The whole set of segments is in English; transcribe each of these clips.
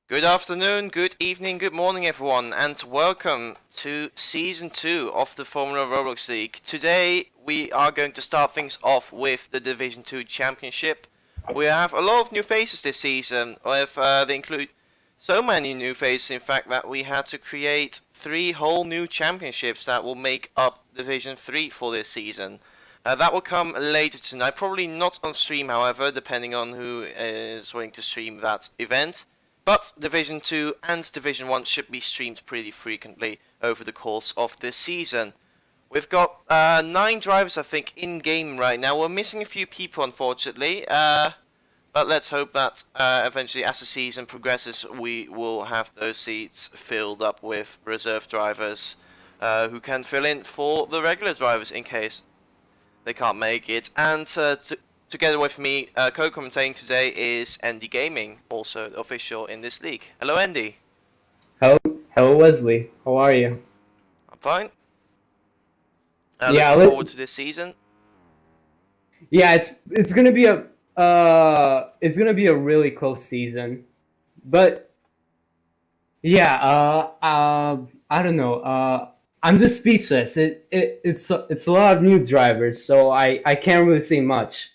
Good afternoon, good evening, good morning everyone, and welcome to Season 2 of the Formula Roblox League. Today we are going to start things off with the Division 2 Championship. We have a lot of new faces this season. They include so many new faces, in fact, that we had to create 3 whole new championships that will make up Division 3 for this season. That will come later tonight, probably not on stream, however, depending on who is willing to stream that event. But Division 2 and Division 1 should be streamed pretty frequently over the course of this season. We've got 9 drivers, I think, in-game right now. We're missing a few people, unfortunately. But let's hope that eventually, as the season progresses, we will have those seats filled up with reserve drivers who can fill in for the regular drivers in case they can't make it. And together with me, co-commentating today is Andy Gaming, also official in this league. Hello, Andy. Hello, Wesley. How are you? I'm fine. Yeah, looking forward to this season. Yeah, it's gonna be a really close season, but yeah, I don't know. I'm just speechless. It's a lot of new drivers, so I can't really say much.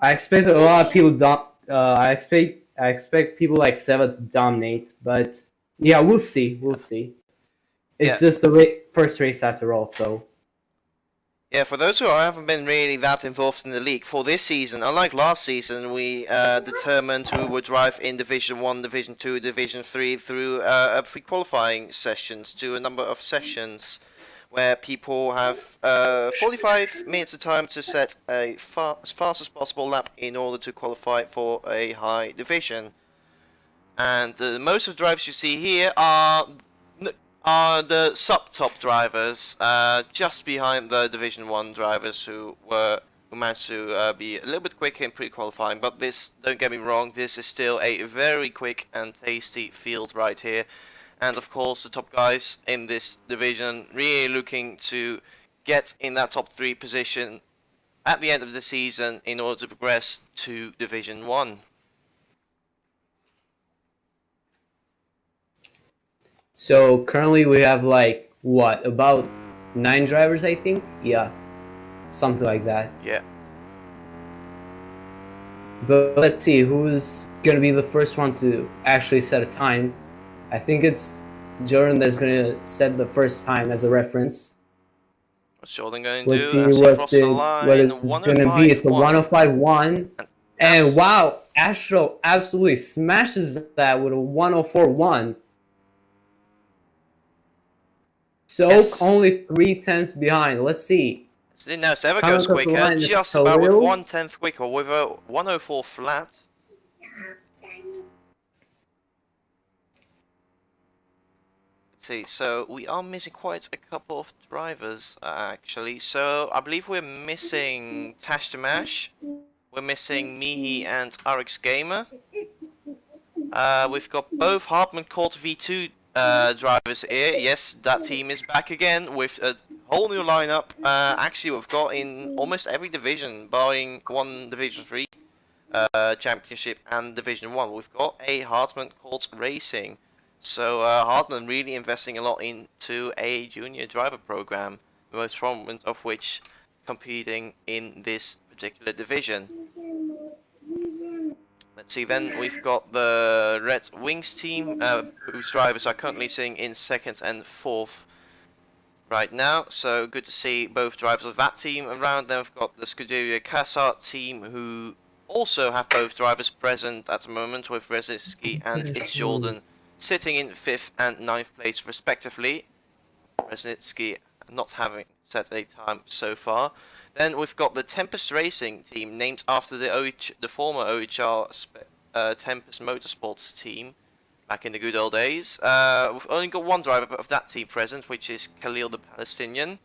I expect a lot of people. I expect people like Seva to dominate, but yeah, we'll see. We'll see. It's just the first race after all, so. Yeah, for those who haven't been really that involved in the league, for this season, unlike last season, we determined who would drive in Division 1, Division 2, Division 3 through pre-qualifying sessions, to a number of sessions where people have 45 minutes of time to set a as fast as possible lap in order to qualify for a high division. And most of the drivers you see here are the sub-top drivers, just behind the Division 1 drivers who managed to be a little bit quicker in pre-qualifying. But this, don't get me wrong, this is still a very quick and tasty field right here. And of course, the top guys in this division really looking to get in that top 3 position at the end of the season in order to progress to Division 1. So currently we have like what, about 9 drivers, I think? Yeah, something like that. Yeah. But let's see who's gonna be the first one to actually set a time. I think it's Jordan that's gonna set the first time as a reference. What's Jordan going to Let's do? see what it's gonna be. It's the 105.1. And wow, Astro absolutely smashes that with a 104.1. So yes. Only 3/10 behind. Let's see. Now Seva goes quicker, just about with 1/10 quicker, with a 104 flat. Let's see, so we are missing quite a couple of drivers, actually. So I believe we're missing Tash Damash, we're missing Mihi and RX Gamer. We've got both Hartman Court V2 drivers here. Yes, that team is back again with a whole new lineup. Actually, we've got in almost every division, barring one Division 3 championship and Division 1. We've got a Hartman Court Racing. So Hartman really investing a lot into a junior driver program, the most prominent of which competing in this particular division. Let's see, then we've got the Red Wings team, whose drivers are currently sitting in 2nd and 4th right now. So good to see both drivers of that team around. Then we've got the Scuderia Cassart team, who also have both drivers present at the moment, with Rezinski and It's Jordan sitting in 5th and 9th place respectively. Rezinski not having set a time so far. Then we've got the Tempest Racing team, named after the former OHR Tempest Motorsports team back in the good old days. We've only got one driver of that team present, which is Khalil the Palestinian.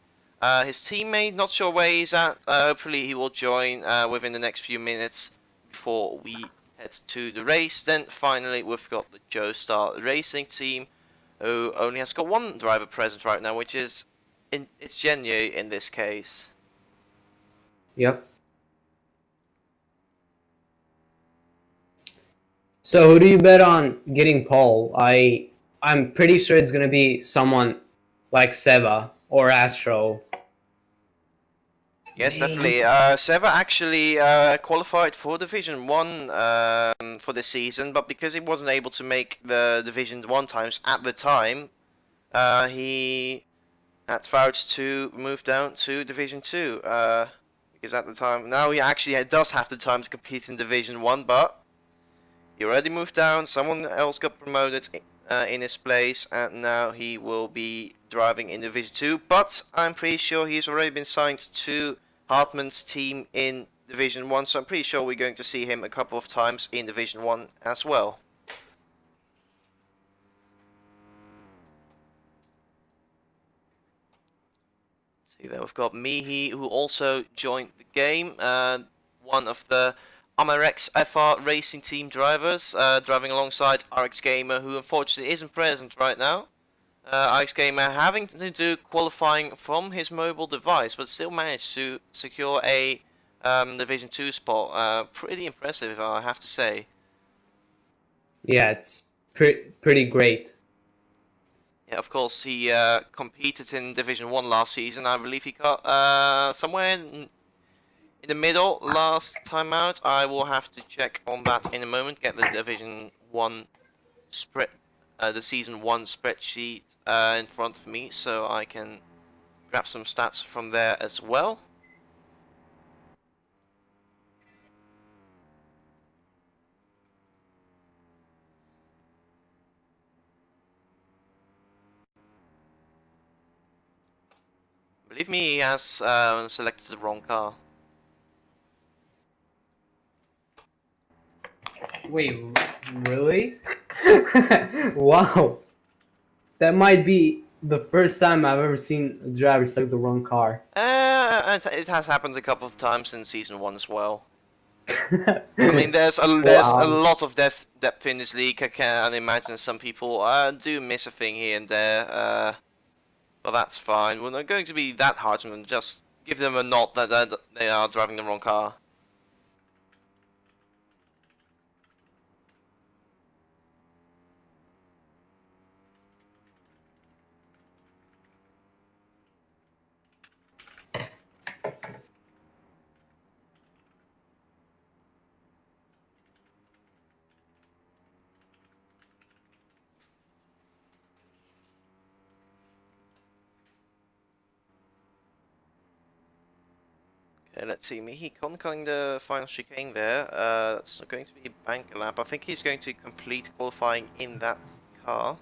His teammate, not sure where he's at. Hopefully he will join within the next few minutes before we head to the race. Then finally we've got the Joe Star Racing team, who only has got one driver present right now, which is it's Genye in this case. Yep. So who do you bet on getting pole? I'm pretty sure it's gonna be someone like Seva or Astro. Yes, Man. definitely. Seva actually qualified for Division 1 for this season, but because he wasn't able to make the Division 1 times at the time, he had vouched to move down to Division 2. Because at the time, now he actually does have the time to compete in Division 1, but he already moved down, someone else got promoted in his place, and now he will be driving in Division 2, but I'm pretty sure he's already been signed to Hartman's team in Division 1, so I'm pretty sure we're going to see him a couple of times in Division 1 as well. See there, we've got Mihi, who also joined the game, one of the Amarex FR Racing Team drivers, driving alongside RX Gamer, who unfortunately isn't present right now. RX Gamer having to do qualifying from his mobile device, but still managed to secure a Division 2 spot. Pretty impressive, I have to say. Yeah, it's pretty great. Yeah, of course, he competed in Division 1 last season. I believe he got somewhere in the middle last time out. I will have to check on that in a moment. Get the Division 1 spread, the Season 1 spreadsheet in front of me so I can grab some stats from there as well. Believe me, he has selected the wrong car. Wait, really? Wow. That might be the first time I've ever seen a driver select the wrong car. And it has happened a couple of times in Season 1 as well. I mean, there's a Wow. lot of depth in this league. I can imagine some people do miss a thing here and there, but that's fine. We're not going to be that harsh and just give them a nod that they are driving the wrong car. Okay, let's see. Mihi conquering the final chicane there. It's not going to be a bank lap. I think he's going to complete qualifying in that car.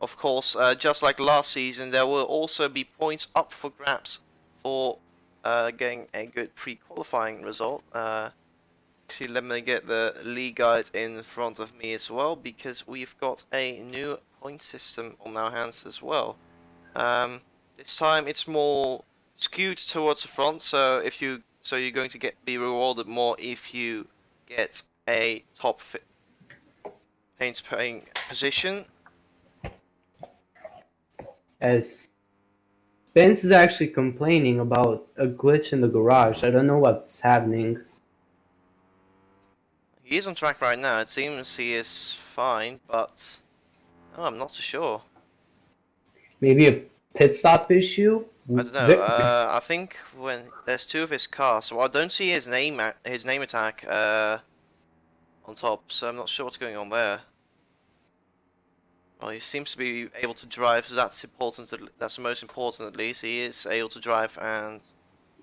Of course, just like last season, there will also be points up for grabs for getting a good pre-qualifying result. Actually, let me get the league guide in front of me as well, because we've got a new point system on our hands as well. This time it's more skewed towards the front, so you're going to be rewarded more if you get a top paint paying position. As Spence is actually complaining about a glitch in the garage. I don't know what's happening. He is on track right now. It seems he is fine, but I'm not so sure. Maybe a pit stop issue? I don't know. I think when there's two of his cars, so I don't see his name attack on top, so I'm not sure what's going on there. Well, he seems to be able to drive, so that's important. That's the most important, at least. He is able to drive, and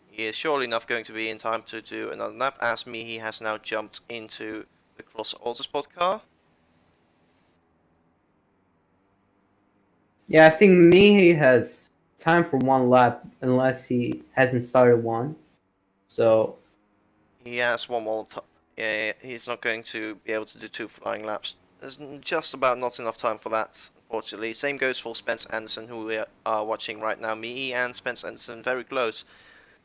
he is surely enough going to be in time to do another lap. As me, he has now jumped into the Cross Autosport car. Yeah, I think Mihi has time for one lap unless he hasn't started one. So He has one more. Yeah, he's not going to be able to do 2 flying laps. There's just about not enough time for that, unfortunately. Same goes for Spence Anderson, who we are watching right now. Me and Spence Anderson very close.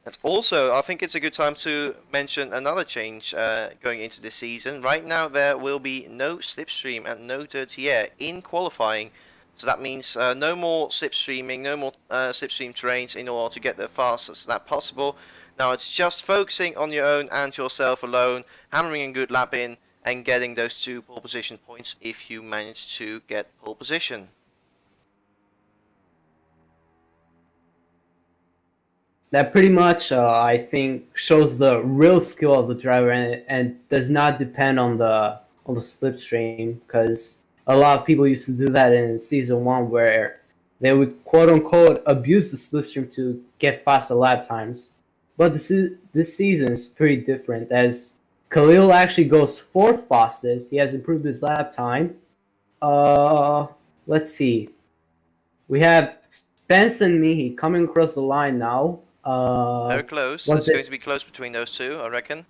And also, I think it's a good time to mention another change going into this season. Right now, there will be no slipstream and no dirty air in qualifying. So that means no more slipstreaming, no more slipstream trains in order to get the fastest lap possible. Now it's just focusing on your own and yourself alone, hammering a good lap in, and getting those 2 pole position points if you manage to get pole position. That pretty much, I think, shows the real skill of the driver, and does not depend on the slipstream, because a lot of people used to do that in season 1, where they would quote unquote abuse the slipstream to get faster lap times. But this season is pretty different, as Khalil actually goes 4th fastest. He has improved his lap time. Let's see. We have Spence and Mihi coming across the line now. Very close. What's It's going it? to be close between those 2, I reckon.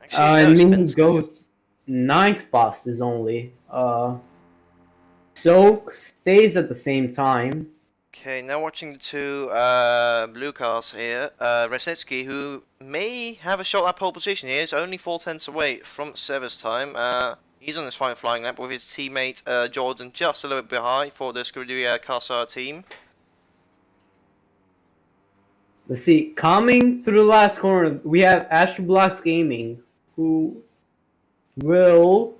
Actually, no, And Mihi Spence goes 9th fastest only. Soak stays at the same time. Okay, now watching the 2 blue cars here. Resnitsky, who may have a shot at pole position here, is only 4 tenths away from Sever's time. He's on his final flying lap with his teammate Jordan just a little bit behind for the Scuderia Karsar team. Let's see. Coming through the last corner, we have ROBLOX Gaming, who will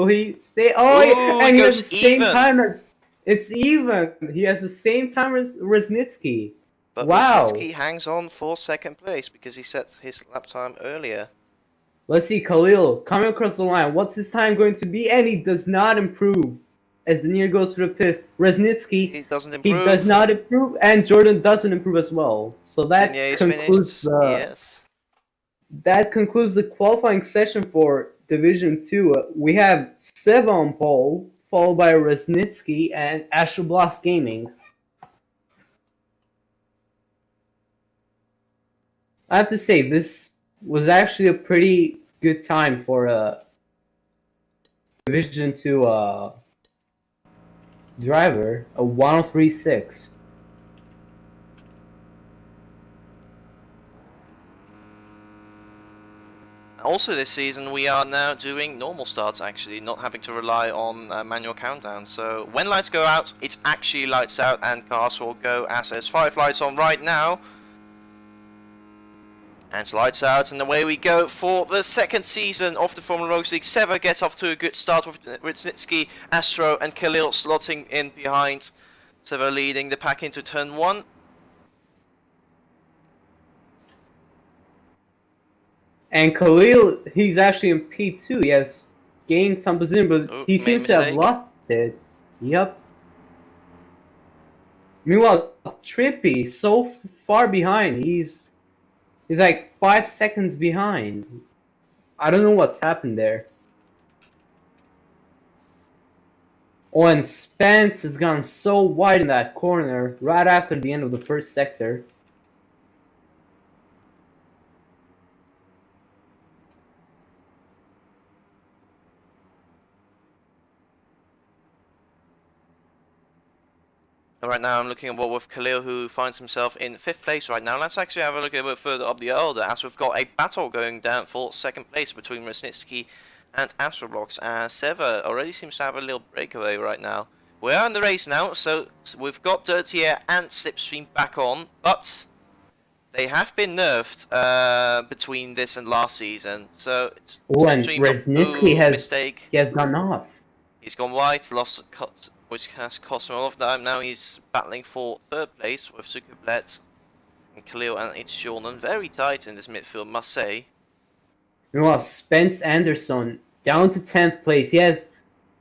he stay? Oh, Ooh, and he he has goes the same even. time as it's even. He has the same time as Resnitsky. But Wow. Resnitsky hangs on for 2nd place because he set his lap time earlier. Let's see, Khalil coming across the line. What's his time going to be? And he does not improve as the near goes through the pits. Resnitsky, He doesn't he improve. does not improve, and Jordan doesn't improve as well. So that Denier's concludes finished. Yes. that concludes the qualifying session for Division 2. We have Seva on pole, followed by Resnitsky and ROBLOX Gaming. I have to say, this was actually a pretty good time for a Division 2 driver, a 103.6. Also this season we are now doing normal starts actually, not having to rely on manual countdown. So when lights go out, it's actually lights out and cars will go as there's 5 lights on right now. And it's lights out and away we go for the 2nd season of the Formula Rogues League. Seva gets off to a good start with Ritsnitsky, Astro and Khalil slotting in behind. Seva leading the pack into turn 1. And Khalil, he's actually in P2. He has gained some position, but he seems to have lost it. Yep. Meanwhile, Trippy, so far behind. He's like 5 seconds behind. I don't know what's happened there. Oh, and Spence has gone so wide in that corner right after the end of the 1st sector. Right now I'm looking at what with Khalil, who finds himself in 5th place right now. Let's actually have a look a bit further up the order, as we've got a battle going down for 2nd place between Resnitsky and ROBLOX. Seva already seems to have a little breakaway right now. We're in the race now, so we've got Dirty Air and Slipstream back on, but they have been nerfed between this and last season. So it's and Resnitsky has gone off. He's gone wide, lost which has cost him a lot of time. Now he's battling for 3rd place with Sukublet and Khalil, and it's Jordan. Very tight in this midfield, must say. Meanwhile, Spence Anderson down to 10th place. He has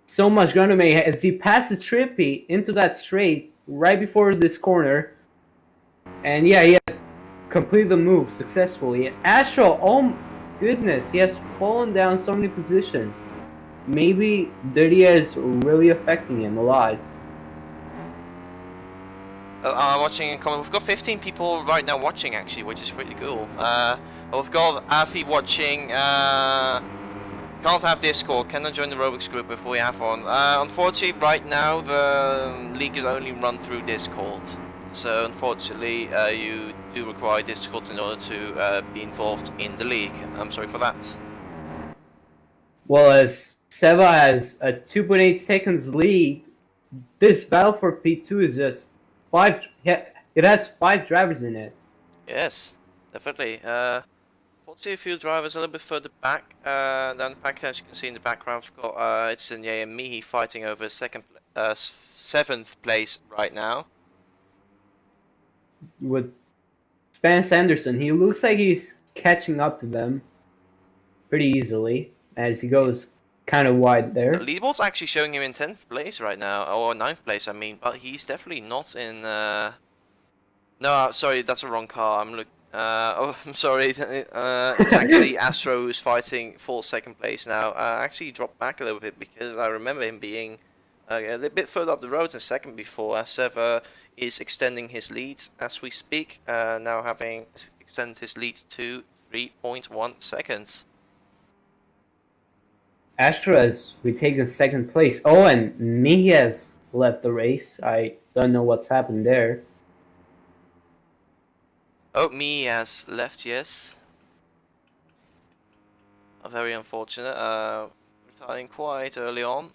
so much ground to make as he passes Trippy into that straight right before this corner. And yeah, he has completed the move successfully. And Astro, oh goodness, he has fallen down so many positions. Maybe Dirty Air is really affecting him a lot. I'm watching in comment. We've got 15 people right now watching actually, which is pretty cool. We've got Afi watching. Can't have Discord. Cannot join the Roblox group if we have one. Unfortunately, right now the league is only run through Discord. So unfortunately, you do require Discord in order to be involved in the league. I'm sorry for that. Well, as Seva has a 2.8 seconds lead, this battle for P2 is just 5. It has 5 drivers in it. Yes, definitely. Fortunately, a few drivers a little bit further back than the pack. As you can see in the background, we've got it's Ye and Mihi fighting over seventh place right now. With Spence Anderson, he looks like he's catching up to them pretty easily as he goes kind of wide The there. leaderboard's actually showing him in 10th place right now, or 9th place, I mean, but he's definitely not in. No, sorry, that's a wrong car. Oh, I'm sorry. It's actually Astro who's fighting for second place now. Actually, he dropped back a little bit because I remember him being a little bit further up the road in second before. Sever is extending his lead as we speak, now having extended his lead to 3.1 seconds. Astro has retaken second place. Oh, and Mihi has left the race. I don't know what's happened there. Oh, me has left, yes. Very unfortunate. Retiring quite early on.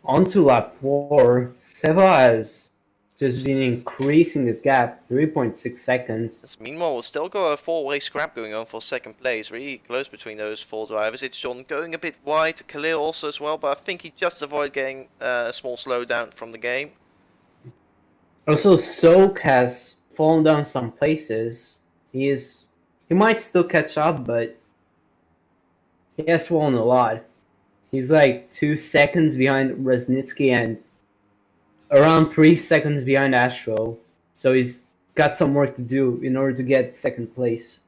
On to lap 4. Seva has just been increasing his gap, 3.6 seconds. Meanwhile, we've still got a four-way scrap going on for second place. Really close between those four drivers. It's John going a bit wide. Khalil also as well, but I think he just avoided getting a small slowdown from the game. Also, Soak has fallen down some places. He might still catch up, but he has fallen a lot. He's like 2 seconds behind Resnitsky and around 3 seconds behind Astro. So he's got some work to do in order to get second place.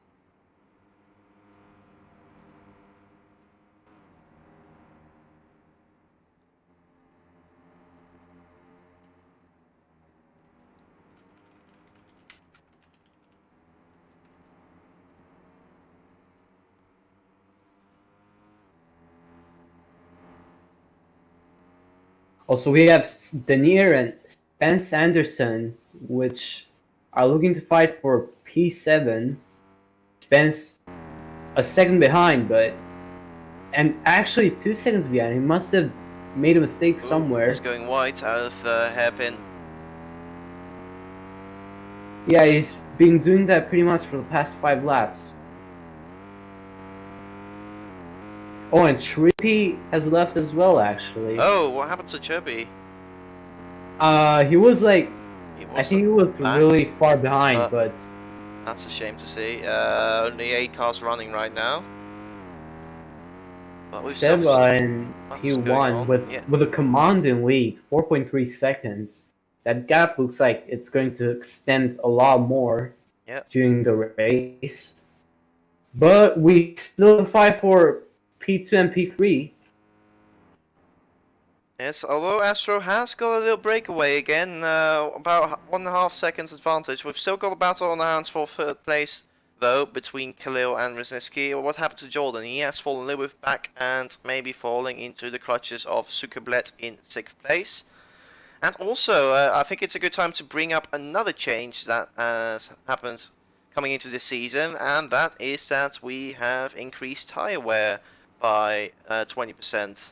Also, we have Denier and Spence Anderson, which are looking to fight for P7. Spence a second behind, and actually 2 seconds behind. He must have made a mistake somewhere. He's going wide out of the hairpin. Yeah, he's been doing that pretty much for the past 5 laps. Oh, and Trippy has left as well, actually. Oh, what happened to Chubby? He was like, I think he was really far behind, but that's a shame to see. Only 8 cars running right now. But we've Seva and he won with a commanding lead, 4.3 seconds. That gap looks like it's going to extend a lot more during the race. But we still fight for P2 and P3. Yes, although Astro has got a little breakaway again, about 1.5 seconds advantage. We've still got a battle on the hands for third place, though, between Khalil and Resnitsky. What happened to Jordan? He has fallen a little bit back and maybe falling into the clutches of Zuckerblatt in 6th place. And also, I think it's a good time to bring up another change that has happened coming into this season, and that is that we have increased tyre wear by 20%.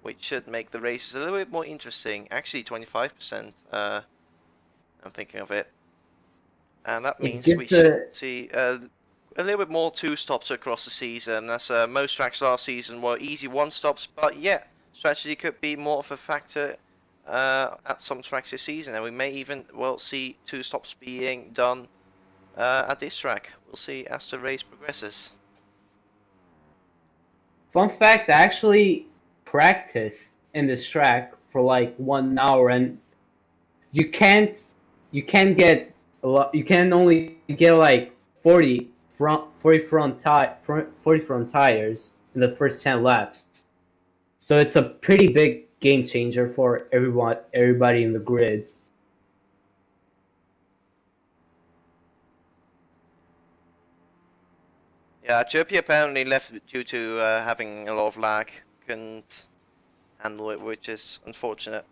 Which should make the races a little bit more interesting. Actually, 25%. I'm thinking of it, and that means we should see a little bit more 2-stops across the season. As most tracks last season were easy 1-stops, but yeah, strategy could be more of a factor at some tracks this season, and we may even see 2-stops being done at this track. We'll see as the race progresses. Fun fact, I actually practiced in this track for like 1 hour, and you can't get a lot. You can only get like 40 front tires in the first 10 laps. So it's a pretty big game changer for everybody in the grid. Yeah, Chirpy apparently left due to having a lot of lag. Couldn't handle it, which is unfortunate.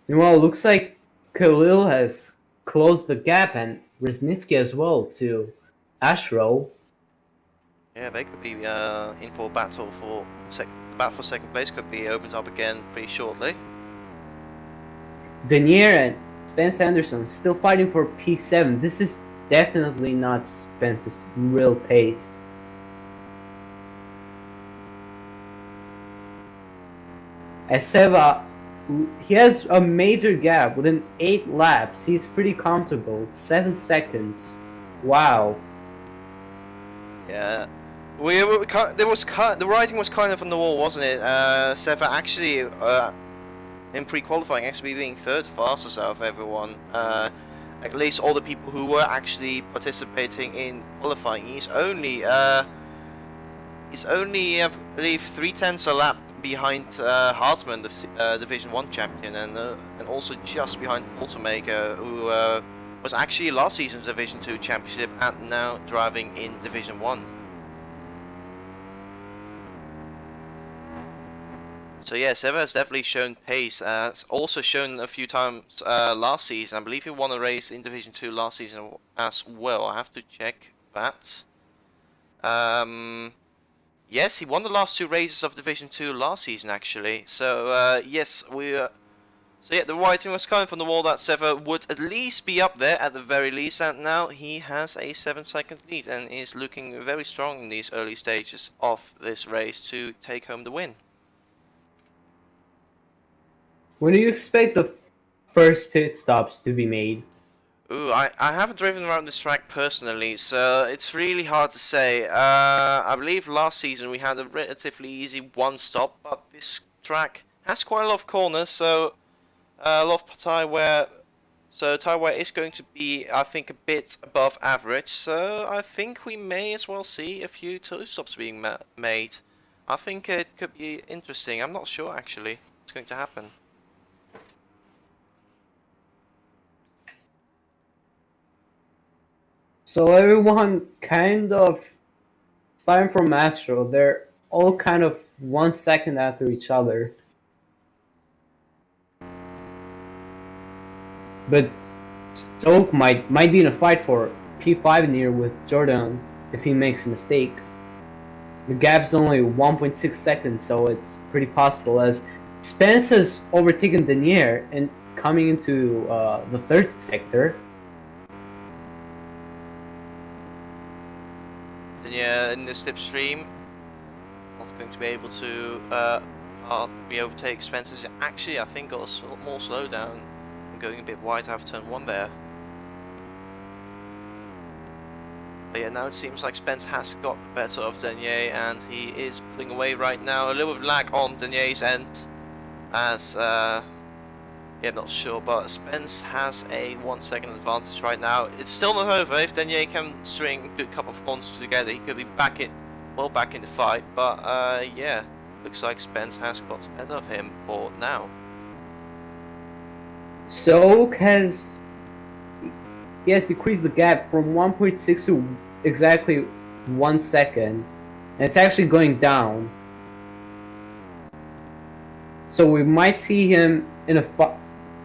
Well, it looks like Khalil has closed the gap, and Resnitsky as well to Astro. Yeah, they could be in for battle for second place. Could be opened up again pretty shortly. Denier and Spence Anderson still fighting for P7. This is definitely not Spence's real pace. As Seva, he has a major gap within 8 laps. He's pretty comfortable. 7 seconds. Wow. Yeah. The writing was kind of on the wall, wasn't it? Seva actually, in pre-qualifying, actually being third fastest out of everyone. At least all the people who were actually participating in qualifying. He's only, I believe, 3/10 a lap behind Hartmann, the Division 1 champion, and also just behind Ultimaker, who was actually last season's Division 2 championship and now driving in Division 1. So yeah, Seva has definitely shown pace. It's also shown a few times last season. I believe he won a race in Division 2 last season as well. I have to check that. Yes, he won the last 2 races of Division 2 last season actually. So yes, so yeah, the writing was kind of on the wall that Seva would at least be up there at the very least, and now he has a 7-second lead and is looking very strong in these early stages of this race to take home the win. When do you expect the first pit stops to be made? Ooh, I haven't driven around this track personally, so it's really hard to say. I believe last season we had a relatively easy one stop, but this track has quite a lot of corners, so a lot of tire wear. So tire wear is going to be, I think, a bit above average. So I think we may as well see a few two stops being made. I think it could be interesting. I'm not sure actually what's going to happen. So everyone kind of, starting from Astro, they're all kind of 1 second after each other. But Stoke might be in a fight for P5 near with Jordan if he makes a mistake. The gap's only 1.6 seconds, so it's pretty possible, as Spence has overtaken Denier and coming into the third sector. Yeah, in the slipstream, not going to be able to be overtake Spencer's. Actually, I think got a more slowdown and going a bit wide out of turn 1 there. But yeah, now it seems like Spence has got the better of Denier and he is pulling away right now. A little bit of lag on Denier's end, as yeah, not sure, but Spence has a 1 second advantage right now. It's still not over. If Denier can string a good couple of corners together, he could be back in the fight. But yeah, looks like Spence has got the better of him for now. Soak has decreased the gap from 1.6 to exactly 1 second, and it's actually going down. So we might see him in a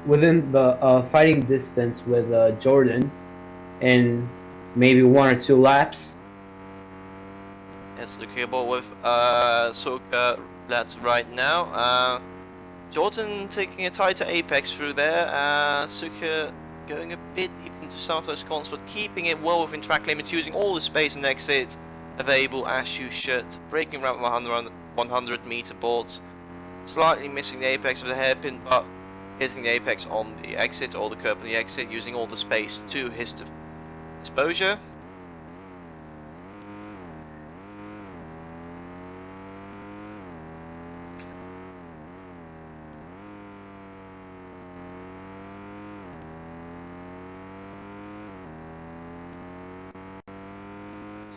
within the fighting distance with Jordan in maybe 1 or 2 laps. Yes, looking about with Soka lads right now. Jordan taking a tighter apex through there. Suka going a bit deep into some of those corners, but keeping it well within track limits, using all the space and exit available as you should. Braking around 100 meter boards. Slightly missing the apex of the hairpin, but hitting the apex on the exit or the curb on the exit, using all the space to his disposure.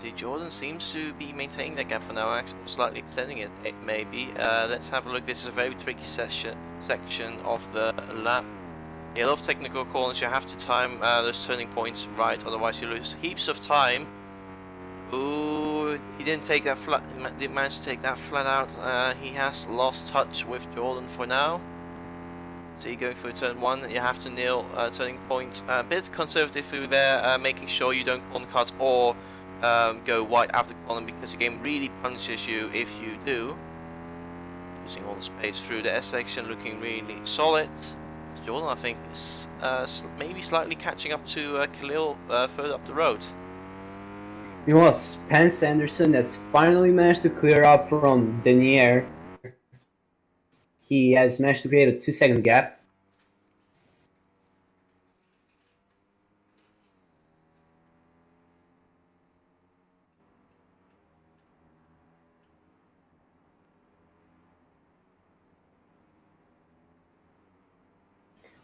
See, Jordan seems to be maintaining that gap for now, actually slightly extending it maybe. Let's have a look. This is a very tricky section of the lap. A lot of technical corners. You have to time those turning points right, otherwise you lose heaps of time. Ooh, he didn't take that flat. Didn't manage to take that flat out. He has lost touch with Jordan for now. So going through turn 1, you have to nail turning points. A bit conservative through there, making sure you don't corner cut or go wide after corner, because the game really punishes you if you do. Using all the space through the S section, looking really solid. Jordan, I think, is maybe slightly catching up to Khalil further up the road. Meanwhile, Spence Anderson has finally managed to clear up from Denier. He has managed to create a 2-second gap.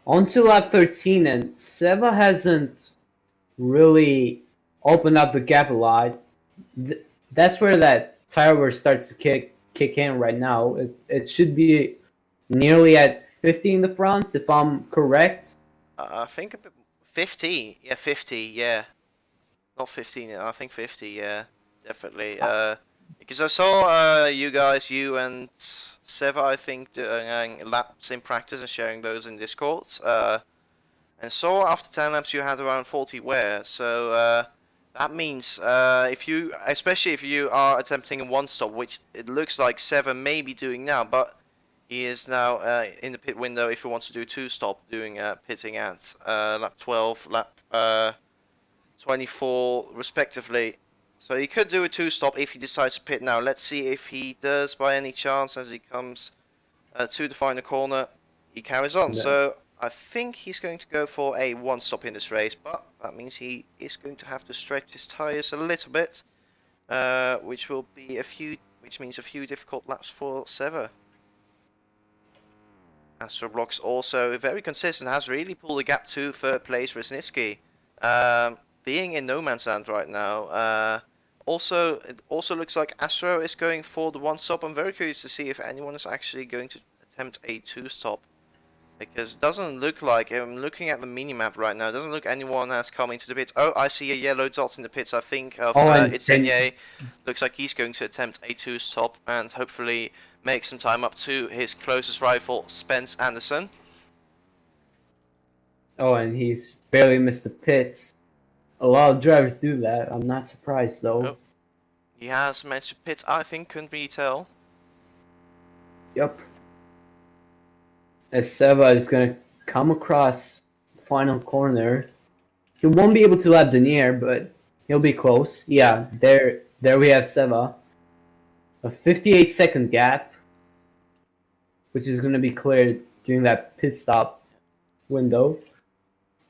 On to lap 13, and Seva hasn't really opened up the gap a lot. That's where that tire wear starts to kick in right now. It should be nearly at 50 in the front, if I'm correct. I think a bit 50. Yeah, 50. Yeah, not 15. I think 50. Yeah, definitely. Because I saw you guys, you and Seva, I think, doing laps in practice and sharing those in Discord. And so after 10 laps you had around 40 wear. So that means especially if you are attempting a one stop, which it looks like Seva may be doing now, but he is now in the pit window if he wants to do two stop, doing pitting at lap 12, lap 24 respectively. So he could do a two stop if he decides to pit now. Let's see if he does by any chance as he comes to the final corner. He carries on. No. So I think he's going to go for a one stop in this race, but that means he is going to have to stretch his tires a little bit, which means a few difficult laps for Seva. And ROBLOX also very consistent, has really pulled the gap to third place for Snitsky. Being in no man's land right now. It also looks like Astro is going for the one stop. I'm very curious to see if anyone is actually going to attempt a two stop, because it doesn't look like, I'm looking at the minimap right now, it doesn't look anyone has come into the pits. Oh, I see a yellow dot in the pits, I think of it's Enye. Looks like he's going to attempt a two stop and hopefully make some time up to his closest rival, Spence Anderson. Oh, and he's barely missed the pits. A lot of drivers do that. I'm not surprised, though. Oh, he has managed to pit, I think, couldn't really tell. Yep. As Seva is going to come across the final corner. He won't be able to lap Denier, but he'll be close. Yeah, there we have Seva. A 58-second gap, which is going to be cleared during that pit stop window.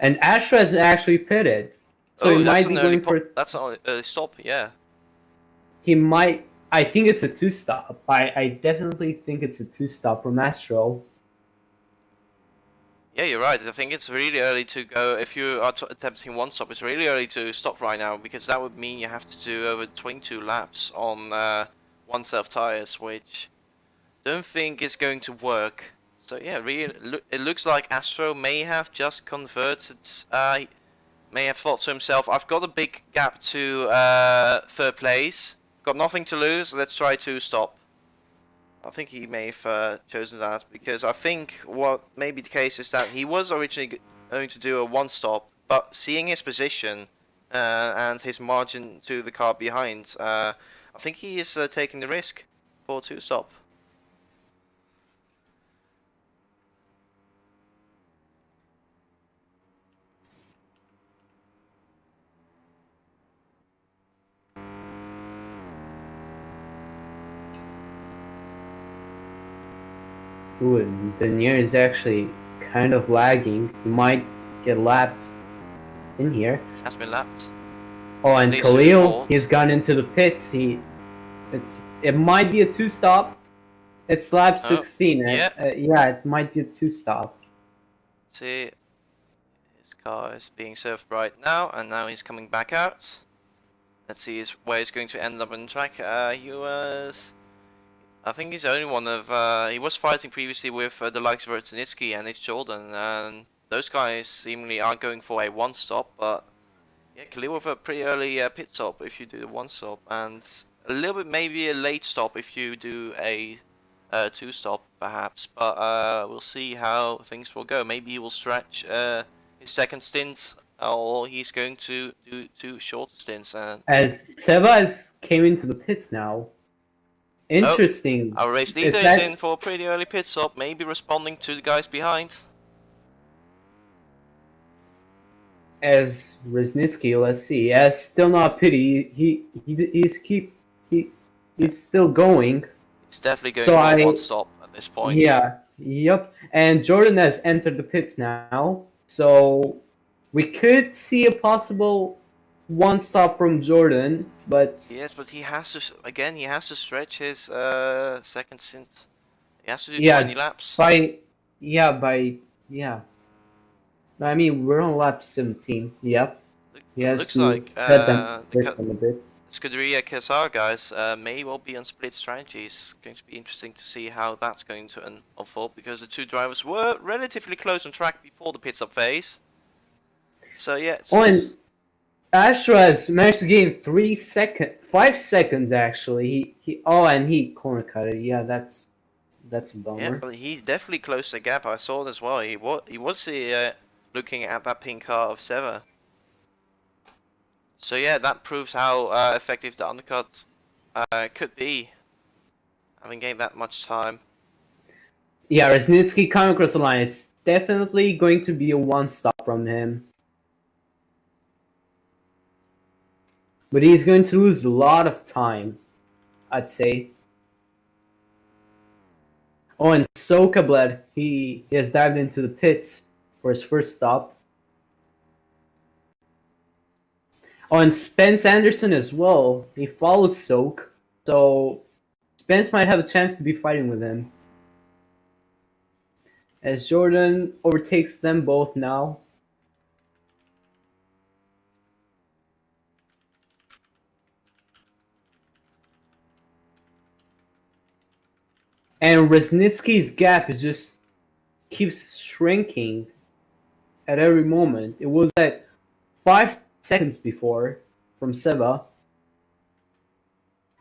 And Astra has actually pitted. So he might be going for... That's an early stop, yeah. He might... I think it's a two-stop. I definitely think it's a two-stop from Astro. Yeah, you're right. I think it's really early to go. If you are attempting one stop, it's really early to stop right now, because that would mean you have to do over 22 laps on one set of tires, which don't think is going to work. So yeah, really, it looks like Astro may have just converted. May have thought to himself, I've got a big gap to third place. Got nothing to lose. Let's try to stop. I think he may have chosen that, because I think what may be the case is that he was originally going to do a one stop, but seeing his position and his margin to the car behind, I think he is taking the risk for two stop. Ooh, and Denier is actually kind of lagging. He might get lapped in here. Has been lapped. Oh, and Khalil, he's gone into the pits. It might be a two-stop. It's lap 16. Yeah. Yeah, it might be a two-stop. See, his car is being served right now, and now he's coming back out. Let's see where he's going to end up on the track. I think he's the only one of, he was fighting previously with the likes of Rotsanitsky and it's Jordan, and those guys seemingly are going for a one stop, but yeah, Khalil with a pretty early pit stop if you do the one stop, and a little bit maybe a late stop if you do a two stop perhaps, but we'll see how things will go. Maybe he will stretch his second stint or he's going to do 2 shorter stints. And As Sebas came into the pits now. oh, Interesting. our race leader It's is that in for a pretty early pit stop, maybe responding to the guys behind. as Resnitsky, let's see. As still not pity. He's still going. He's definitely going So for a 1 stop at this point. yeah, yep. And Jordan has entered the pits now, so we could see a possible 1 stop from Jordan, but Yes, but he has to, he has to stretch his second stint. He has to do yeah, 20 laps. by yeah. I mean, we're on lap 17. Yep. He has Looks to like cut them a bit. Scuderia Kesar guys may well be on split strategies. Going to be interesting to see how that's going to unfold, because the 2 drivers were relatively close on track before the pit stop phase. So yeah. Oh, and Astra has managed to gain 5 seconds actually. And he corner cut it. Yeah, that's a bummer. Yeah, but he's definitely closed the gap. I saw it as well. He was looking at that pink car of Seva. So yeah, that proves how effective the undercut could be, having gained that much time. Yeah, Resnitsky coming across the line. It's definitely going to be a 1 stop from him. But he's going to lose a lot of time, I'd say. Oh, and Sokabled, he has dived into the pits for his first stop. Oh, and Spence Anderson as well. He follows Soak, so Spence might have a chance to be fighting with him. As Jordan overtakes them both now. And Resnitsky's gap is just keeps shrinking at every moment. It was at 5 seconds before from Seba,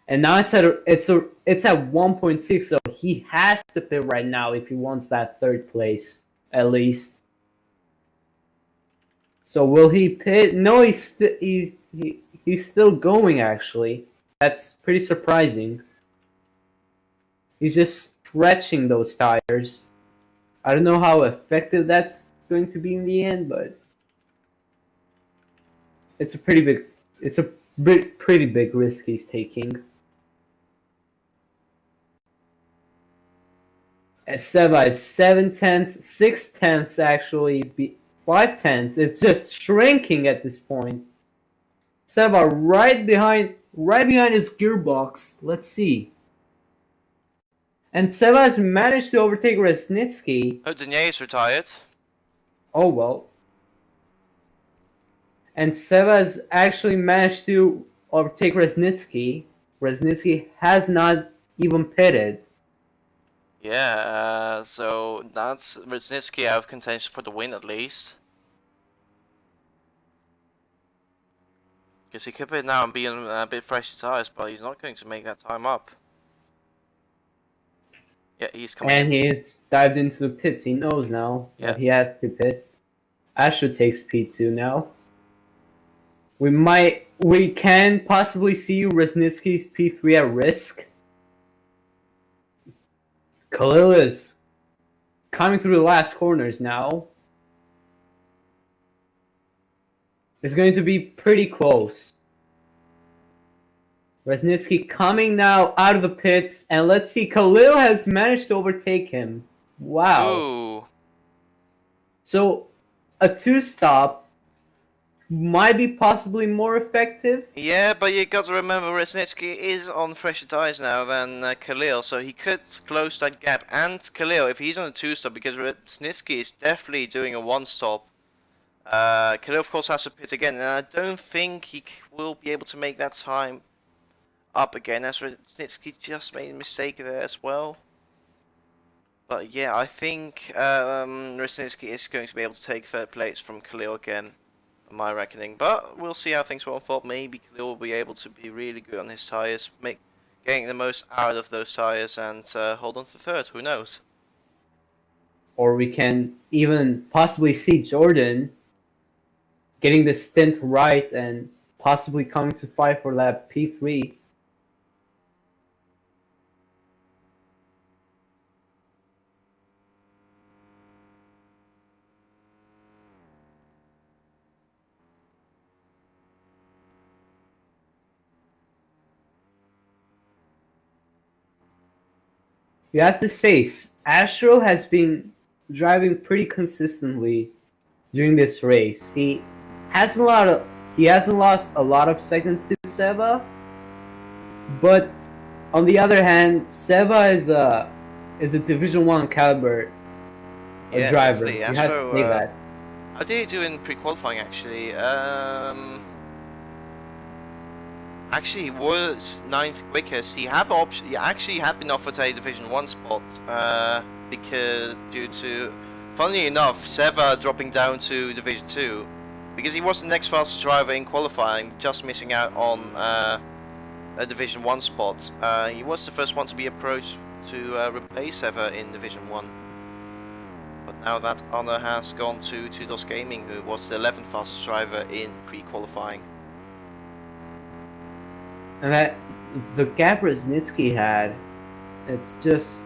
and now it's at 1.6. So he has to pit right now if he wants that 3rd place at least. So will he pit? No, he's still going actually. That's pretty surprising. He's just stretching those tires. I don't know how effective that's going to be in the end, but it's a pretty big risk he's taking. As Seba is 7/10, 6/10 actually, 5/10. It's just shrinking at this point. Seba right behind his gearbox. Let's see. And Seba has managed to overtake Resnitsky. Oh, Denier is retired. Oh well. And Seba has actually managed to overtake Resnitsky. Resnitsky has not even pitted. Yeah, so that's Wisniewski out of contention for the win at least. Because he could pit now and be in a bit fresh tires, but he's not going to make that time up. Yeah, he's coming. And he's dived into the pits. He knows now that he has to pit. Asher takes P2 now. We can possibly see Resnitsky's P3 at risk. Khalil is coming through the last corners now. It's going to be pretty close. Resnitsky coming now out of the pits, and let's see, Khalil has managed to overtake him. Wow. Ooh. So, a 2-stop might be possibly more effective. Yeah, but you got to remember Resnitsky is on fresher tires now than Khalil, so he could close that gap. And Khalil, if he's on a 2-stop, because Resnitsky is definitely doing a 1-stop, Khalil of course has to pit again, and I don't think he will be able to make that time up again, as Resnitsky just made a mistake there as well. But yeah, I think Resnitsky is going to be able to take 3rd place from Khalil again, my reckoning, but we'll see how things will unfold. Maybe Khalil will be able to be really good on his tires, getting the most out of those tires, and hold on to 3rd. Who knows? Or we can even possibly see Jordan getting the stint right and possibly coming to fight for that P3. You have to say, Astro has been driving pretty consistently during this race. He hasn't lost a lot of seconds to Seva, but on the other hand, Seva is a Division One caliber Yeah, driver. definitely. You have Astro, to say that. how did he do in pre-qualifying actually? Actually, he was 9th quickest. He actually had been offered a Division 1 spot because due to, funnily enough, Seva dropping down to Division 2 because he was the next fastest driver in qualifying, just missing out on a Division 1 spot. He was the first one to be approached to replace Seva in Division 1. But now that honor has gone to Tudos Gaming, who was the 11th fastest driver in pre-qualifying. And that the gap Resnitsky had, it's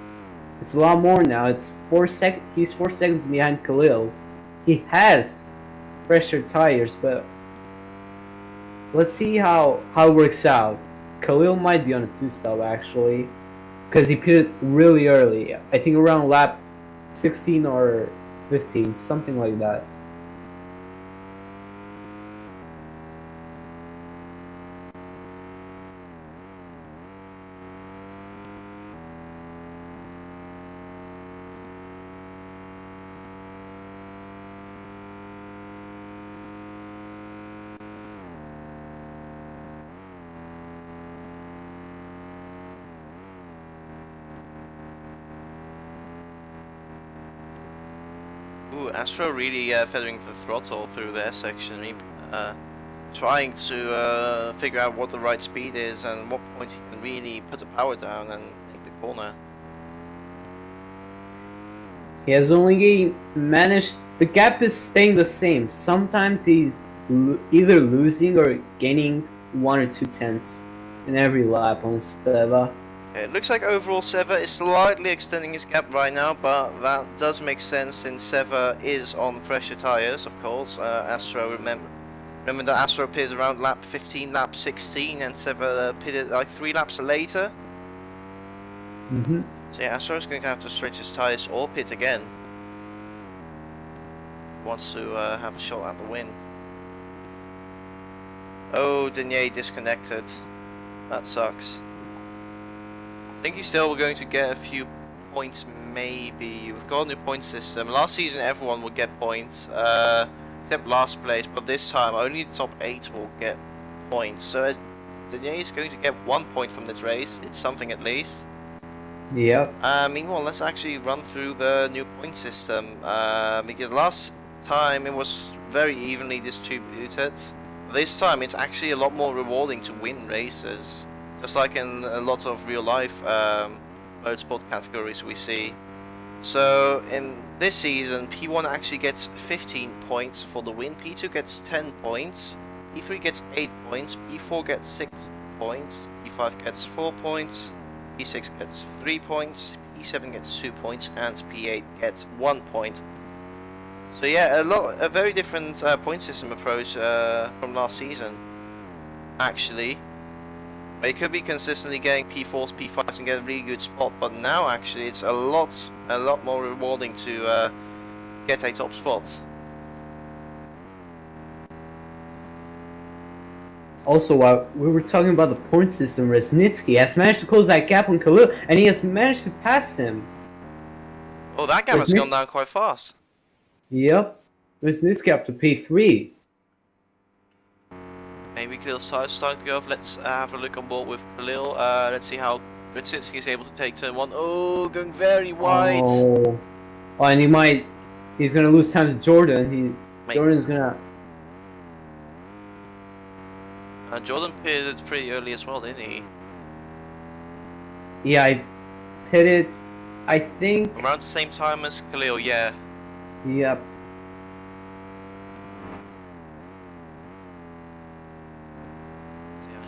a lot more now. He's 4 seconds behind Khalil. He has fresher tires, but let's see how it works out. Khalil might be on a 2-stop actually, because he pitted really early. I think around lap 16 or 15, something like that. Ooh, Astro really feathering the throttle through their section. I mean, trying to figure out what the right speed is and what point he can really put the power down and make the corner. He has only managed. The gap is staying the same. Sometimes he's either losing or gaining 1 or 2 tenths in every lap on Seva. It looks like overall Seva is slightly extending his gap right now, but that does make sense since Seva is on fresher tyres, of course. Astro, remember that Astro pitted around lap 15, lap 16, and Seva pitted like 3 laps later. Mm-hmm. So yeah, Astro's going to have to stretch his tyres or pit again. If he wants to have a shot at the win. Oh, Denier disconnected. That sucks. I think he's still going to get a few points, maybe. We've got a new point system. Last season everyone would get points, except last place, but this time only the top 8 will get points. So Denier is going to get 1 point from this race. It's something at least. Yep. Meanwhile, let's actually run through the new point system, because last time it was very evenly distributed. This time it's actually a lot more rewarding to win races. Just like in a lot of real life motorsport categories we see. So in this season, P1 actually gets 15 points for the win, P2 gets 10 points, P3 gets 8 points, P4 gets 6 points, P5 gets 4 points, P6 gets 3 points, P7 gets 2 points, and P8 gets 1 point. So yeah, a very different point system approach from last season, actually. They could be consistently getting P4s, P5s and get a really good spot, but now actually it's a lot more rewarding to get a top spot. Also, while we were talking about the point system, Resnitsky has managed to close that gap on Khalil, and he has managed to pass him. Oh, that gap has gone down quite fast. Yep. Resnitsky up to P3. Maybe Khalil's tires starting to go off. Let's have a look on board with Khalil. Let's see how Resnitsky is able to take turn 1. Oh, going very wide. Oh, and he's gonna lose time to Jordan. Jordan's gonna. Jordan pitted pretty early as well, didn't he? Yeah, I pitted, I think. Around the same time as Khalil, yeah. Yep.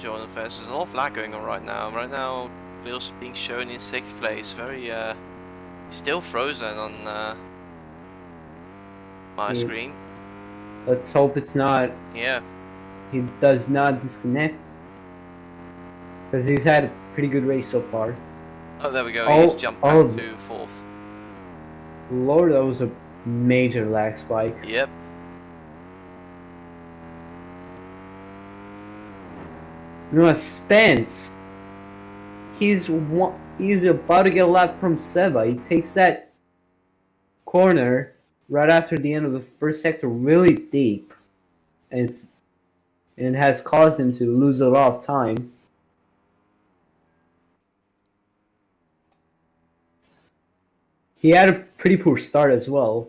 Jordan first. There's an awful lot going on right now. Right now, Khalil's being shown in 6th place. Very, still frozen on my screen. Let's hope it's not. Yeah. He does not disconnect. Because he's had a pretty good race so far. Oh, there we go. Oh, He's jumped back to 4th. Lord, that was a major lag spike. Yep. You know, Spence. He's about to get a lap from Seba. He takes that corner right after the end of the first sector really deep, and it has caused him to lose a lot of time. He had a pretty poor start as well.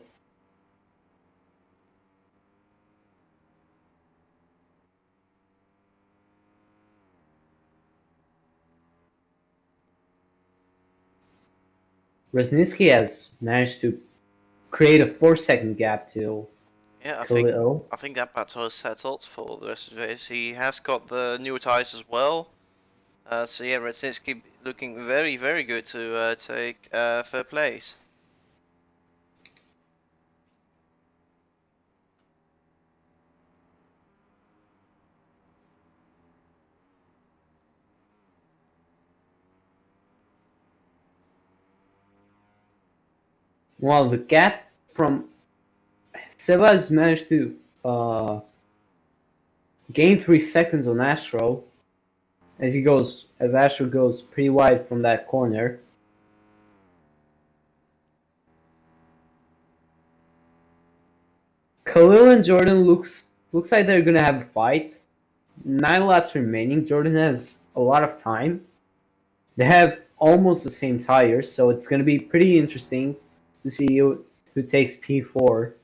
Resnitsky has managed to create a 4-second gap to Khalil. I think that battle is settled for the rest of the race. He has got the newer tyres as well. So yeah, Resnitsky looking very, very good to take 3rd place. Well, the gap from Seba has managed to gain 3 seconds on Astro as Astro goes pretty wide from that corner. Khalil and Jordan looks like they're gonna have a fight. 9 laps remaining. Jordan has a lot of time. They have almost the same tires, so it's gonna be pretty interesting to see who takes P4.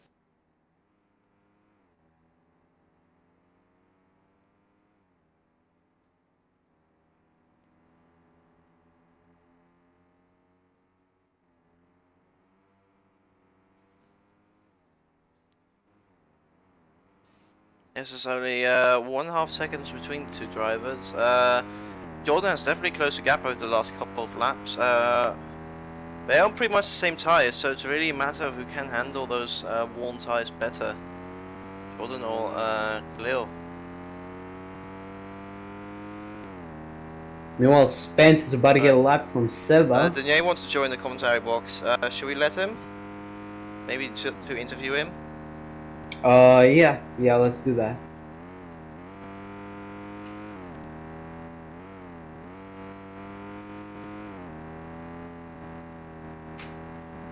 Yes, there's only 1.5 seconds between the two drivers. Jordan has definitely closed the gap over the last couple of laps. They are on pretty much the same tyres, so it's really a matter of who can handle those worn tyres better. Jordan or Khalil. Meanwhile, Spence is about to get a lap from Seba. Daniel wants to join the commentary box. Should we let him? Maybe to interview him? Yeah, let's do that.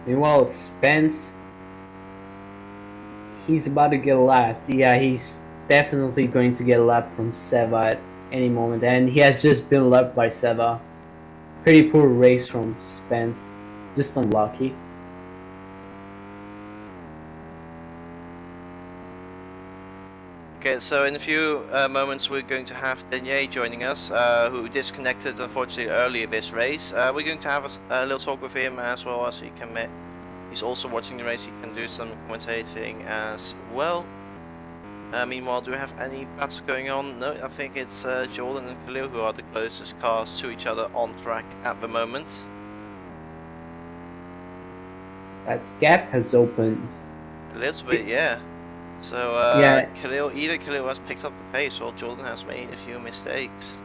Meanwhile, Spence, he's about to get a lap. Yeah, he's definitely going to get a lap from Seba at any moment, and he has just been lapped by Seba. Pretty poor race from Spence, just unlucky. Okay, so in a few moments we're going to have Denier joining us, who disconnected unfortunately earlier this race. We're going to have a little talk with him as well, as he can. He's also watching the race. He can do some commentating as well. Meanwhile, do we have any battles going on? No, I think it's Jordan and Khalil who are the closest cars to each other on track at the moment. That gap has opened. A little bit, yeah. So yeah. Either Khalil has picked up the pace or Jordan has made a few mistakes.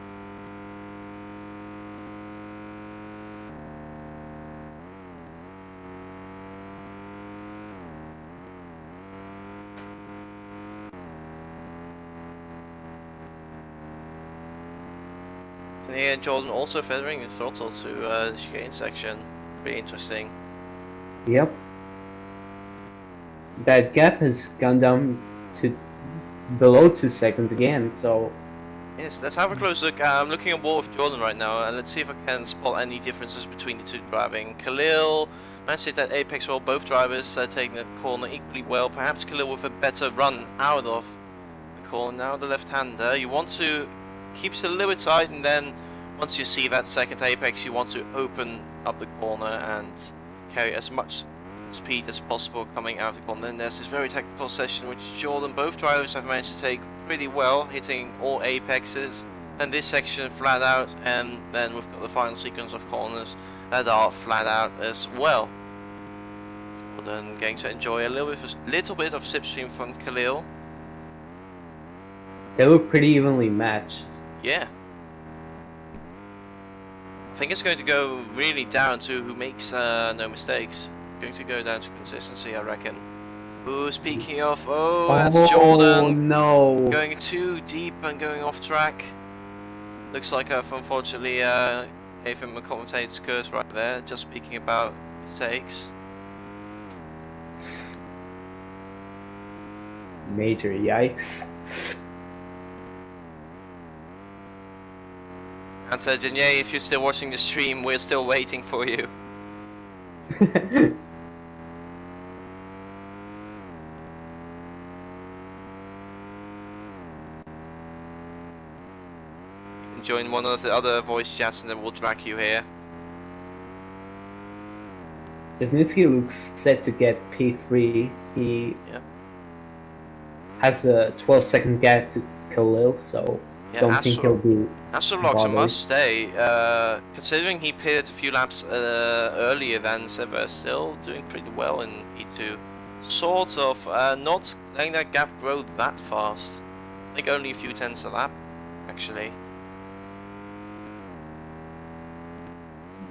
And here Jordan also feathering the throttle to the chicane section. Pretty interesting. Yep. That gap has gone down to below 2 seconds again, so... Yes, let's have a close look. I'm looking at wall with Jordan right now, and let's see if I can spot any differences between the two driving. Khalil managed to hit that apex well, both drivers taking the corner equally well. Perhaps Khalil with a better run out of the corner. Now the left-hander, you want to keep it a little bit tight, and then once you see that second apex, you want to open up the corner and carry as much speed as possible coming out of the corner. Then there's this very technical session which Jordan, both drivers have managed to take pretty well, hitting all apexes and this section flat out, and then we've got the final sequence of corners that are flat out as well. Jordan going to enjoy a little bit of slipstream from Khalil. They look pretty evenly matched. Yeah. I think it's going to go really down to who makes no mistakes. Going to go down to consistency, I reckon. Ooh, speaking of, that's Jordan. No. Going too deep and going off track. Looks like I've unfortunately gave him a commentator's curse right there, just speaking about mistakes. Major yikes. And Janye, if you're still watching the stream, we're still waiting for you. Join one of the other voice chats and then we'll drag you here. Wisniewski looks set to get P3. He has a 12-second gap to Khalil, so don't think he'll be ROBLOX, I bothered. must say, considering he pitted a few laps earlier than Sever, still doing pretty well in P2. Sort of, not letting that gap grow that fast. I think only a few tenths a lap, actually.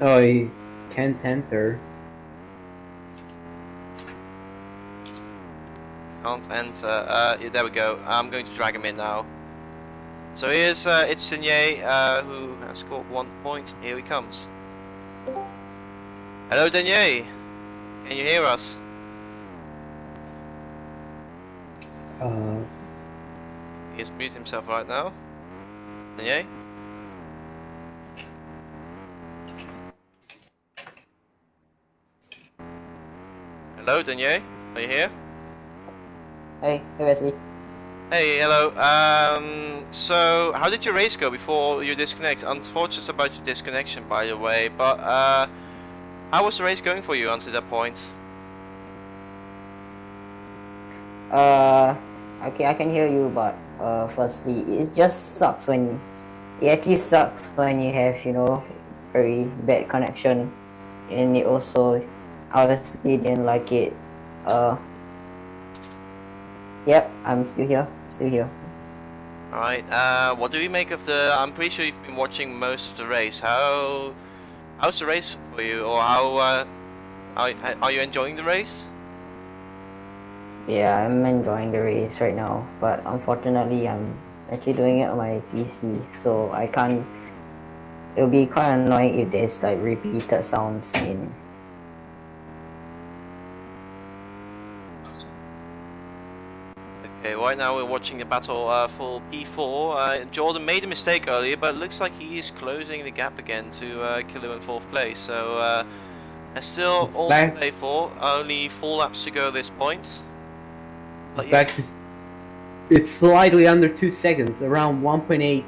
Oh, he can't enter. Can't enter. Yeah, there we go. I'm going to drag him in now. So here's it's Denier, who has scored 1 point. Here he comes. Hello, Denier. Can you hear us? He's muted himself right now. Denier? Hello, Denier. Are you here? Hey Wesley. Hey, hello. So how did your race go before you disconnect? Unfortunate about your disconnection, by the way. But how was the race going for you until that point? I can hear you, but firstly, it just sucks when it actually sucks when you have, you know, very bad connection, and it also obviously didn't like it. Yep, I'm still here. Alright, what do we make of the... I'm pretty sure you've been watching most of the race. How's the race for you? Or how... are you enjoying the race? Yeah, I'm enjoying the race right now, but unfortunately I'm actually doing it on my PC, so I can't... It'll be quite annoying if there's like repeated sounds in... Okay, right now we're watching the battle for P4. Jordan made a mistake earlier, but it looks like he is closing the gap again to Khalil in 4th place. So there's still all to play for. Only 4 laps to go at this point. But Yes. It's slightly under 2 seconds, around 1.8.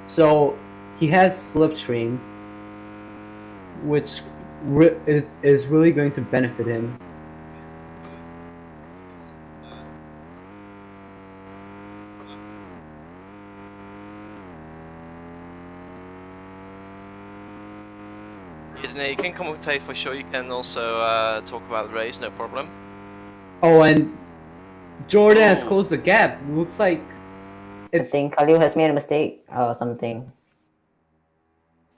So he has slipstream, which is really going to benefit him. You can commentate for sure. You can also talk about the race, no problem. Oh, and Jordan has closed the gap. Looks like I it's... think Khalil has made a mistake or something.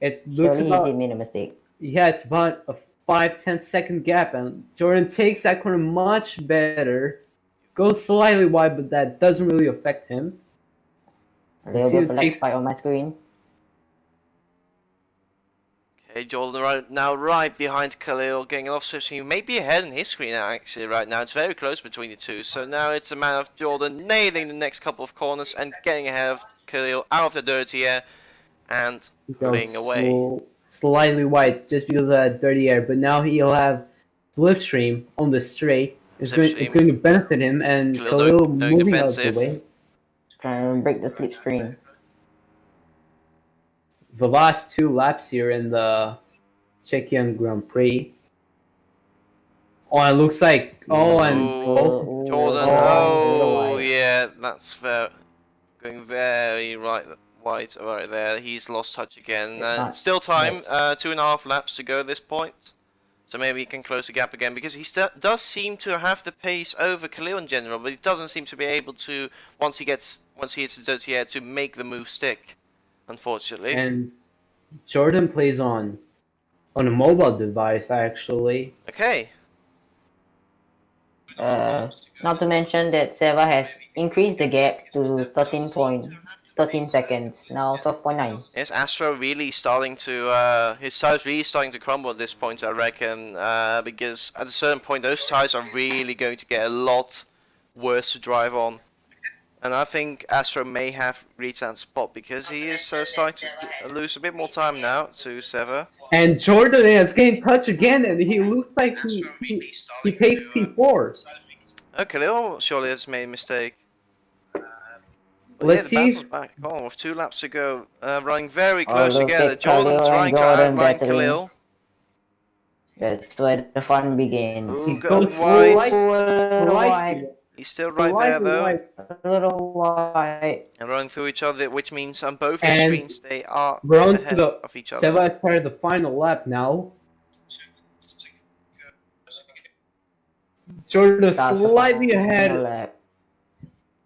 It looks Surely about... he did make a mistake. Yeah, it's about a 5-10 second gap, and Jordan takes that corner much better. Goes slightly wide, but that doesn't really affect him. A little bit of a lag spike on my screen. Okay, Jordan right behind Khalil, getting off switching. He may be ahead in his screen actually right now. It's very close between the two. So now it's a matter of Jordan nailing the next couple of corners and getting ahead of Khalil out of the dirty air and pulling away. Slightly wide just because of that dirty air, but now he'll have slipstream on the straight. It's going to benefit him, and Khalil moving out of the way. Trying to break the slipstream. The last 2 laps here in the Czechian Grand Prix. Oh, it looks like... Jordan, Oh, yeah, that's fair. Going very white right there. He's lost touch again. Nice. Still time, Nice. 2.5 laps to go at this point. So maybe he can close the gap again, because he does seem to have the pace over Khalil in general, but he doesn't seem to be able to, once he hits the dirty air, to make the move stick, unfortunately. And Jordan plays on a mobile device actually. Okay. Not to mention that Seva has increased the gap to 13 seconds, now 12.9. Is Astro really starting to, his tires really starting to crumble at this point, I reckon, because at a certain point those tires are really going to get a lot worse to drive on. And I think Astro may have reached that spot, because he is starting to lose a bit more time now to Seva. And Jordan is getting touch again, and he looks like he takes P4. Oh, Khalil surely has made a mistake. But Let's yeah, the see. battle's back on with 2 laps to go. Running very Oh, close look together. at Jordan Khalil trying and to Jordan outrun battling. Khalil. That's where the fun begins. Ooh, He going goes wide. slight- A little wide. slightly- He's still right there slightly though. wide. A little wide. And running through each other, which means on both their And screens they are We're on ahead to of each other. Seva has started the final lap now. Jordan is That's the slightly final ahead. lap.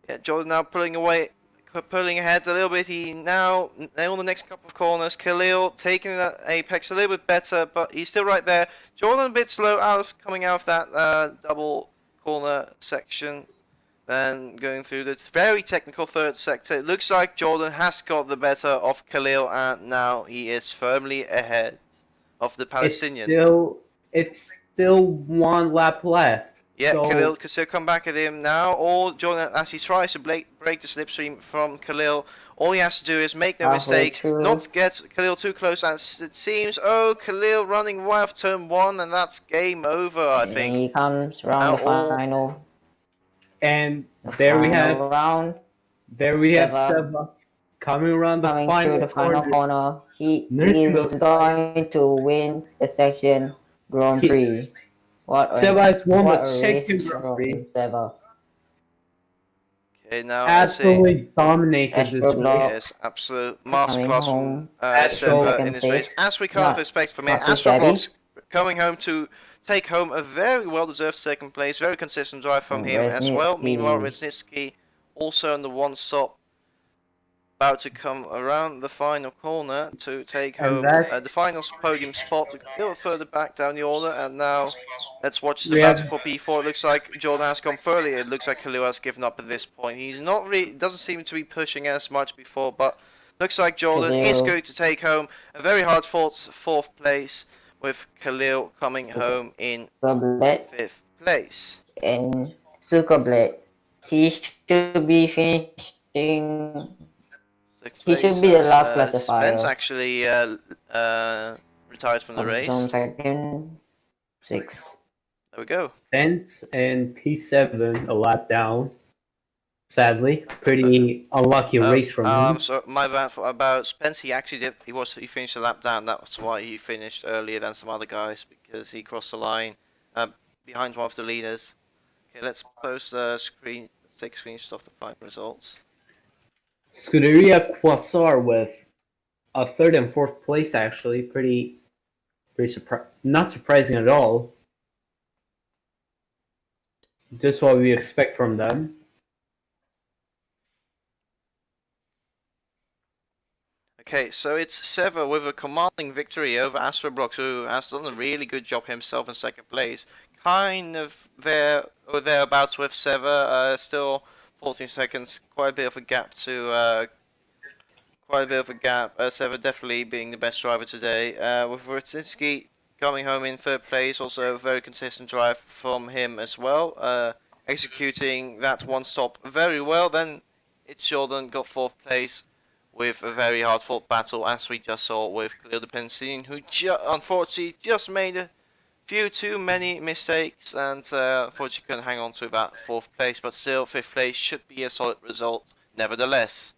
Yeah, Jordan now pulling ahead a little bit. He now nailed the next couple of corners. Khalil taking that apex a little bit better, but he's still right there. Jordan a bit slow coming out of that double corner section. Then going through the very technical third sector. It looks like Jordan has got the better of Khalil, and now he is firmly ahead of the Palestinian. It's still 1 lap left. Yeah, so Khalil could still come back at him now, or Jordan, as he tries to break the slipstream from Khalil, all he has to do is make no Halfway mistakes, through. not get Khalil too close, as it seems. Oh, Khalil running wide of turn 1, and that's game over, I And think. he comes Now round the all- final. And there we have round. Seva Seva coming around the coming final through the final corner. He Nursing is those going to win the section Grand Prix. What a, Seva has won what the a Czech race Grand from Prix. Seva. Okay, now let's see. Absolutely dominated this ROBLOX. race. Yes, absolute Coming masterclass from home. Seva in Second this race. place. As we can't Not- expect from it, not too shabby. ROBLOX coming home to take home a very well-deserved second place. Very consistent drive from him as well. Resnitsky. Meanwhile, Resnitsky also on the one stop, about to come around the final corner to take And home that- the final podium spot, a little further back down the order. And now let's watch the We battle have- for P4. It looks like Jordan has gone further. It looks like Khalil has given up at this point. He's not really, doesn't seem to be pushing as much before, but looks like Jordan is Khalil. going to take home a very hard fought 4th place, with Khalil coming home in Goblet 5th place. and Zuckerblade. He should be finishing. Sixth He should place be the as, last classifier. Spence actually retired from the race. Some second. 6. There we go. Spence and P7 a lap down. Sadly, pretty unlucky race from him. So my bad about Spence. He actually did. He finished a lap down. That's why he finished earlier than some other guys, because he crossed the line behind one of the leaders. Okay, let's post the screen. Take a screenshot of the final results. Scuderia Quasar with a 3rd and 4th place, actually. Pretty not surprising at all. Just what we expect from them. Okay, so it's Seva with a commanding victory over ROBLOX, who has done a really good job himself in 2nd place. Kind of there or thereabouts with Seva, still 14 seconds, quite a bit of a gap to Seva definitely being the best driver today. With Rutsinski coming home in 3rd place, also a very consistent drive from him as well, executing that one stop very well. Then it's Jordan got 4th place, with a very hard-fought battle, as we just saw with Khalil the Palestinian, who unfortunately just made a few too many mistakes, and unfortunately couldn't hang on to that 4th place, but still 5th place should be a solid result nevertheless.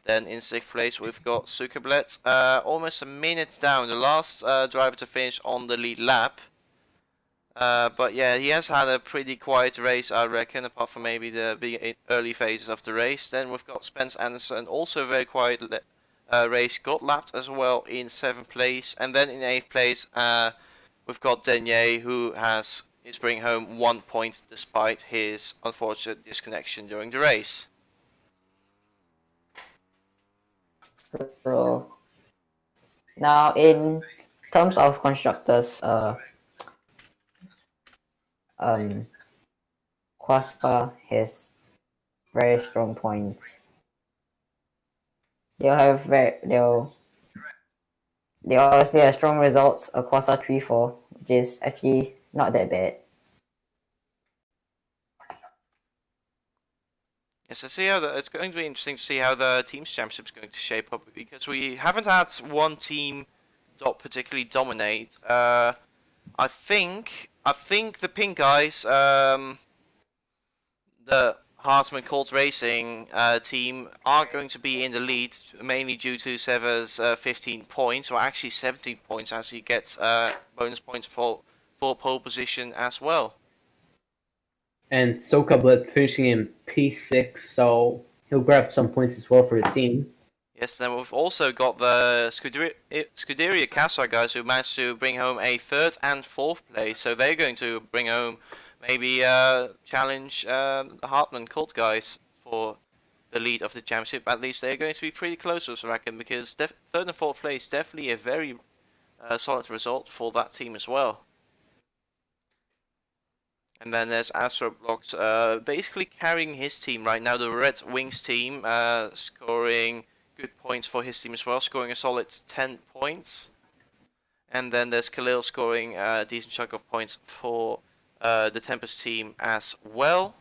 Then in 6th place we've got Zuckerblet, almost a minute down, the last driver to finish on the lead lap. But yeah, he has had a pretty quiet race, I reckon, apart from maybe the early phases of the race. Then we've got Spence Anderson, also a very quiet race, got lapped as well in 7th place. And then in 8th place, we've got Denier, who is bringing home 1 point despite his unfortunate disconnection during the race. So now in terms of constructors, Quaspa has very strong points. They obviously have strong results. A Quasar 3-4, which is actually not that bad. Yes, I see how it's going to be interesting to see how the teams championship is going to shape up, because we haven't had one team particularly dominate. I think the pink guys, the Hartman Colt Racing team, are going to be in the lead, mainly due to Sever's 15 points, or actually 17 points, as he gets bonus points for pole position as well. And Sokablet finishing in P6, so he'll grab some points as well for the team. Yes, then we've also got the Scuderia Casa guys, who managed to bring home a 3rd and 4th place, so they're going to bring home, maybe challenge the Hartman Colt guys for the lead of the championship. At least they're going to be pretty close, I reckon, because 3rd and 4th place, definitely a very solid result for that team as well. And then there's ROBLOX, basically carrying his team right now, the Red Wings team, scoring good points for his team as well, scoring a solid 10 points. And then there's Khalil scoring a decent chunk of points for the Tempest team as well.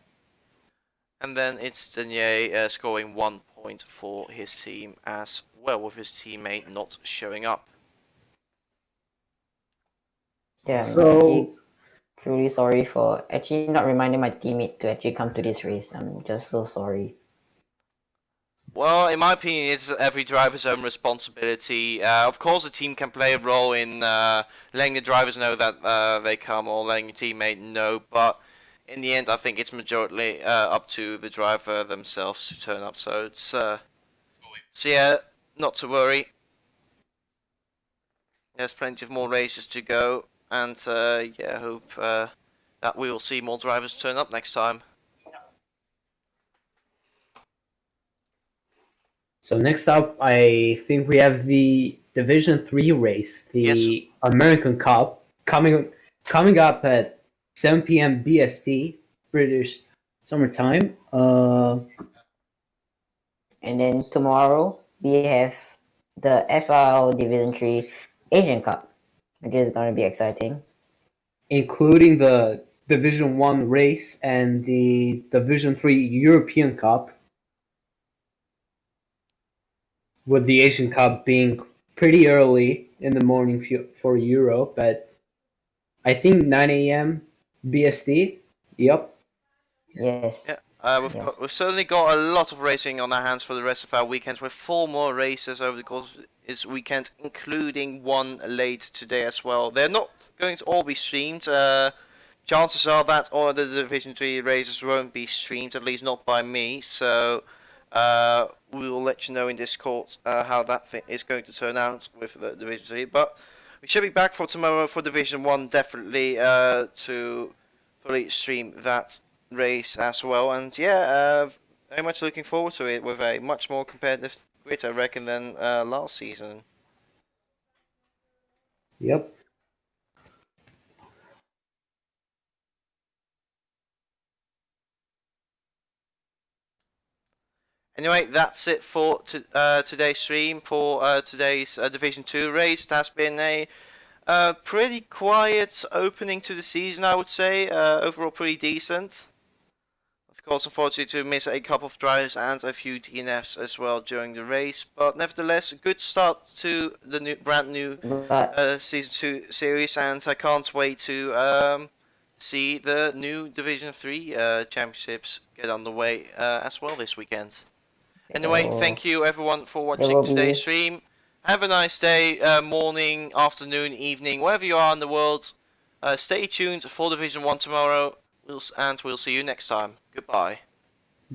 And then it's Denier scoring 1 point for his team as well, with his teammate not showing up. Yeah, So truly sorry for actually not reminding my teammate to actually come to this race. I'm just so sorry. Well, in my opinion, it's every driver's own responsibility. Of course, the team can play a role in letting the drivers know that they come, or letting your teammate know, but in the end, I think it's majority up to the driver themselves to turn up. So it's so yeah, not to worry. There's plenty of more races to go, and yeah, hope that we will see more drivers turn up next time. So next up, I think we have the Division 3 race, the American Cup, coming up at 7 p.m. BST, British Summertime. And then tomorrow we have the FIL Division 3 Asian Cup, which is going to be exciting. Including the Division 1 race and the Division 3 European Cup, with the Asian Cup being pretty early in the morning for Europe at, I think, 9 a.m. BST. Yep. Yes. Yeah, we've certainly got a lot of racing on our hands for the rest of our weekends, with 4 more races over the course of this weekend, including one late today as well. They're not going to all be streamed. Chances are that all of the Division 3 races won't be streamed, at least not by me, so we will let you know in Discord how that is going to turn out with the Division 3. But we should be back for tomorrow for Division 1, definitely, to fully stream that race as well. And yeah, very much looking forward to it, with a much more competitive grid, I reckon, than last season. Yep. Anyway, that's it for today's stream, for today's Division 2 race. It has been a pretty quiet opening to the season, I would say. Overall, pretty decent. Of course, unfortunately, to miss a couple of drivers and a few DNFs as well during the race. But nevertheless, a good start to the brand new Season 2 series. And I can't wait to see the new Division 3 championships get underway as well this weekend. Anyway, thank you everyone for watching today's stream. Have a nice day, morning, afternoon, evening, wherever you are in the world. Stay tuned for Division 1 tomorrow, and we'll see you next time. Goodbye.